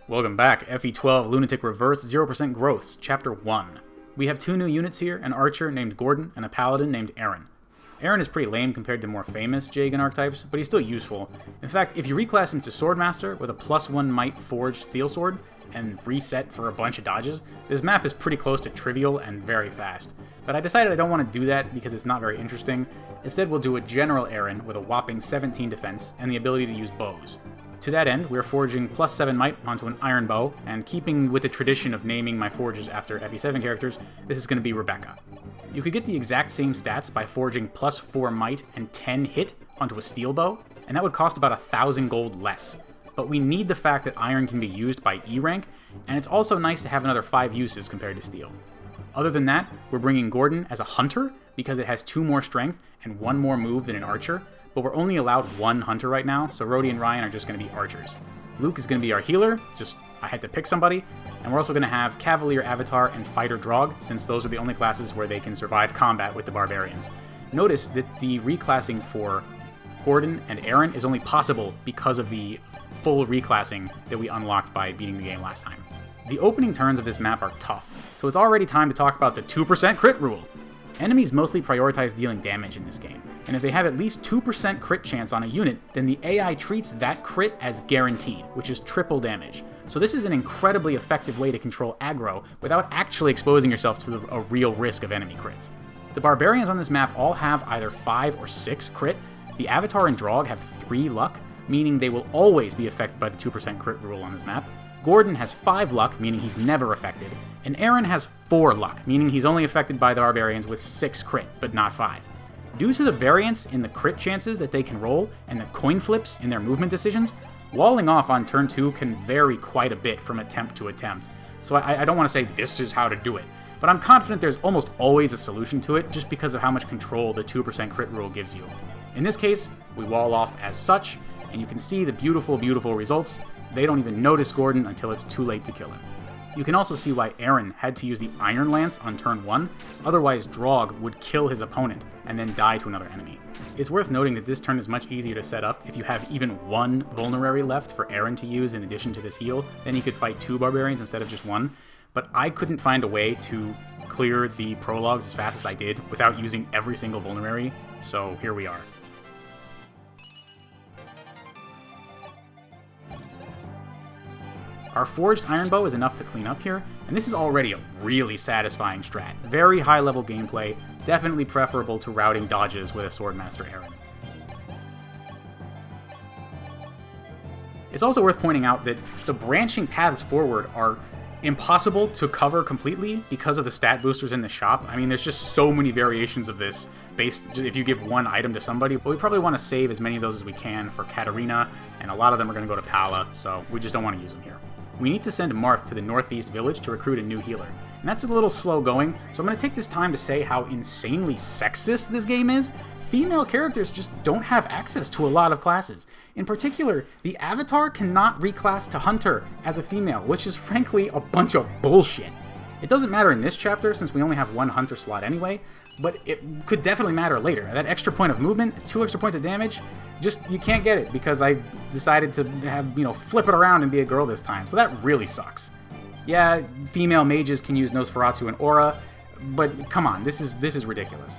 Welcome back, FE12 Lunatic-Reverse 0% Growths, Chapter 1. We have two new units here, an archer named Gordon and a paladin named Aaron. Aaron is pretty lame compared to more famous Jagan archetypes, but he's still useful. In fact, if you reclass him to Swordmaster with a +1 might forged steel sword and reset for a bunch of dodges, this map is pretty close to trivial and very fast. But I decided I don't want to do that because it's not very interesting. Instead, we'll do a General Aaron with a whopping 17 defense and the ability to use bows. To that end, we're forging +7 might onto an iron bow, and keeping with the tradition of naming my forges after FE7 characters, this is going to be Rebecca. You could get the exact same stats by forging +4 might and 10 hit onto a steel bow, and that would cost about 1,000 gold less. But we need the fact that iron can be used by E rank, and it's also nice to have another 5 uses compared to steel. Other than that, we're bringing Gordon as a hunter, because it has 2 more strength and 1 more move than an archer, but we're only allowed 1 hunter right now, so Rhodey and Ryan are just going to be archers. Luke is going to be our healer, I had to pick somebody, and we're also going to have Cavalier Avatar and Fighter Drog, since those are the only classes where they can survive combat with the Barbarians. Notice that the reclassing for Gordon and Aaron is only possible because of the full reclassing that we unlocked by beating the game last time. The opening turns of this map are tough, so it's already time to talk about the 2% crit rule. Enemies mostly prioritize dealing damage in this game, and if they have at least 2% crit chance on a unit, then the AI treats that crit as guaranteed, which is triple damage. So this is an incredibly effective way to control aggro without actually exposing yourself to a real risk of enemy crits. The Barbarians on this map all have either 5 or 6 crit. The Avatar and Drog have 3 luck, meaning they will always be affected by the 2% crit rule on this map. Gordon has 5 luck, meaning he's never affected, and Aaron has 4 luck, meaning he's only affected by the Barbarians with 6 crit, but not 5. Due to the variance in the crit chances that they can roll and the coin flips in their movement decisions, walling off on turn 2 can vary quite a bit from attempt to attempt. So I don't want to say this is how to do it, but I'm confident there's almost always a solution to it just because of how much control the 2% crit rule gives you. In this case, we wall off as such, and you can see the beautiful, beautiful results. They don't even notice Gordon until it's too late to kill him. You can also see why Aaron had to use the Iron Lance on turn 1, otherwise Drog would kill his opponent and then die to another enemy. It's worth noting that this turn is much easier to set up if you have even 1 Vulnerary left for Aaron to use in addition to this heal, then he could fight 2 Barbarians instead of just 1, but I couldn't find a way to clear the prologues as fast as I did without using every single Vulnerary, so here we are. Our forged iron bow is enough to clean up here, and this is already a really satisfying strat. Very high level gameplay, definitely preferable to routing dodges with a Swordmaster Aaron. It's also worth pointing out that the branching paths forward are impossible to cover completely because of the stat boosters in the shop. I mean, there's just so many variations of this based if you give 1 item to somebody, but we probably want to save as many of those as we can for Katarina, and a lot of them are going to go to Pala, so we just don't want to use them here. We need to send Marth to the northeast village to recruit a new healer, and that's a little slow going, so I'm going to take this time to say how insanely sexist this game is. Female characters just don't have access to a lot of classes. In particular, the Avatar cannot reclass to Hunter as a female, which is frankly a bunch of bullshit. It doesn't matter in this chapter since we only have 1 Hunter slot anyway, but it could definitely matter later. That extra point of movement, 2 extra points of damage, you can't get it because I decided to flip it around and be a girl this time, so that really sucks. Yeah, female mages can use Nosferatu and Aura, but come on, this is ridiculous.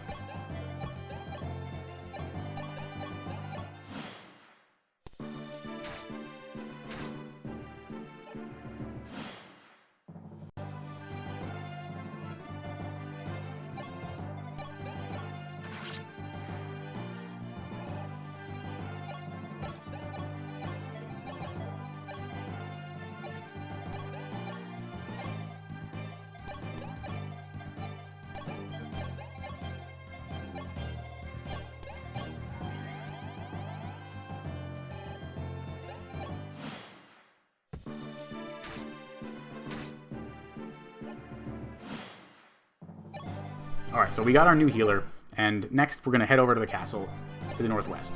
Alright, so we got our new healer, and next we're going to head over to the castle to the northwest.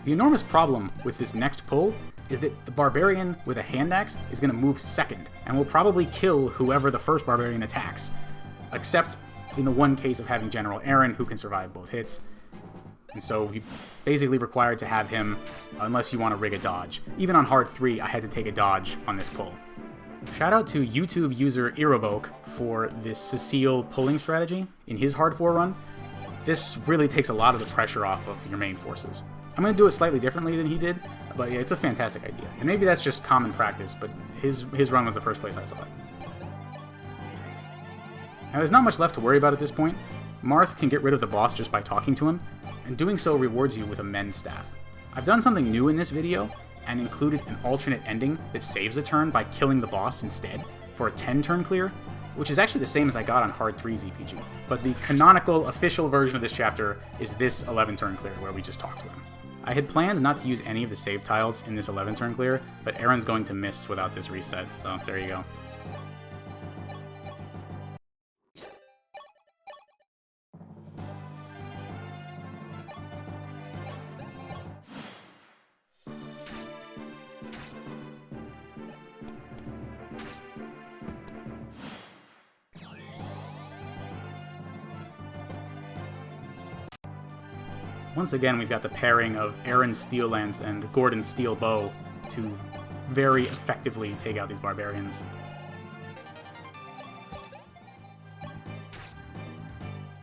The enormous problem with this next pull is that the barbarian with a hand axe is going to move second, and will probably kill whoever the first barbarian attacks, except in the one case of having General Aaron, who can survive both hits. And so you basically required to have him, unless you want to rig a dodge. Even on hard 3, I had to take a dodge on this pull. Shout out to YouTube user Irobok for this Cecile pulling strategy in his hard 4 run. This really takes a lot of the pressure off of your main forces. I'm going to do it slightly differently than he did, but yeah, it's a fantastic idea. And maybe that's just common practice, but his run was the first place I saw it. Now there's not much left to worry about at this point. Marth can get rid of the boss just by talking to him, and doing so rewards you with a mend staff. I've done something new in this video, and included an alternate ending that saves a turn by killing the boss instead, for a 10-turn clear, which is actually the same as I got on hard 3 ZPG. But the canonical, official version of this chapter is this 11-turn clear, where we just talked to him. I had planned not to use any of the save tiles in this 11-turn clear, but Aaron's going to miss without this reset, so there you go. Once again, we've got the pairing of Aaron's Steel Lance and Gordon's Steel Bow to very effectively take out these barbarians.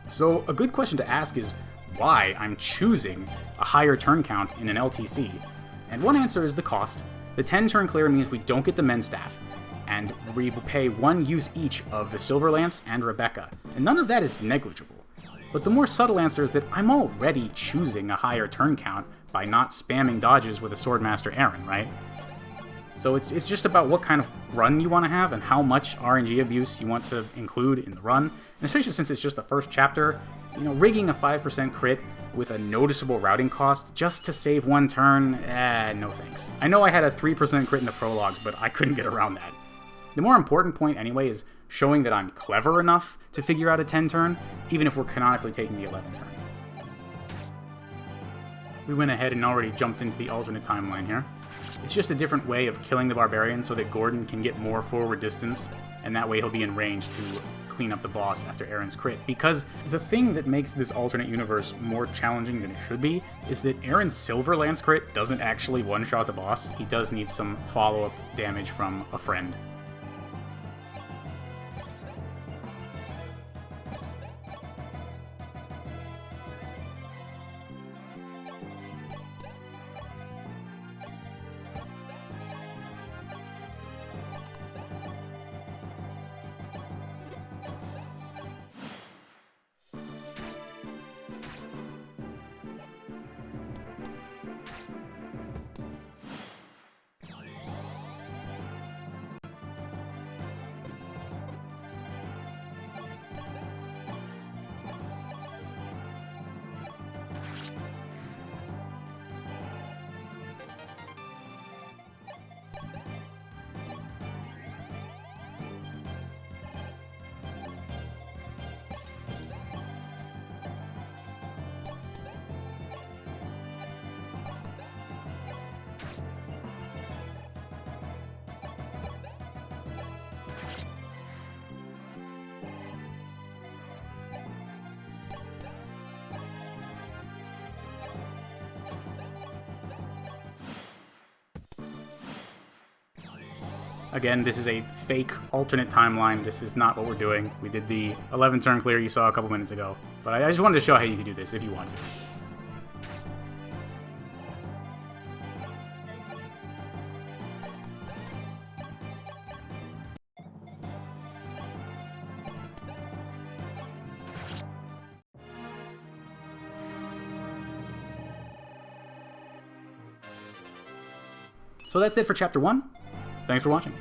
So a good question to ask is why I'm choosing a higher turn count in an LTC. And one answer is the cost. The 10-turn clear means we don't get the Mend Staff, and we will pay 1 use each of the Silver Lance and Rebecca, and none of that is negligible. But the more subtle answer is that I'm already choosing a higher turn count by not spamming dodges with a Swordmaster Aaron, right? So it's just about what kind of run you want to have and how much RNG abuse you want to include in the run. And especially since it's just the first chapter, you know, rigging a 5% crit with a noticeable routing cost just to save 1 turn, no thanks. I know I had a 3% crit in the prologues, but I couldn't get around that. The more important point anyway is showing that I'm clever enough to figure out a 10-turn, even if we're canonically taking the 11-turn. We went ahead and already jumped into the alternate timeline here. It's just a different way of killing the barbarian so that Gordon can get more forward distance, and that way he'll be in range to clean up the boss after Aaron's crit. Because the thing that makes this alternate universe more challenging than it should be is that Aaron's Silver Lance crit doesn't actually one-shot the boss. He does need some follow-up damage from a friend. Again, this is a fake alternate timeline. This is not what we're doing. We did the 11-turn clear you saw a couple minutes ago. But I just wanted to show how you can do this if you want to. So that's it for Chapter 1. Thanks for watching.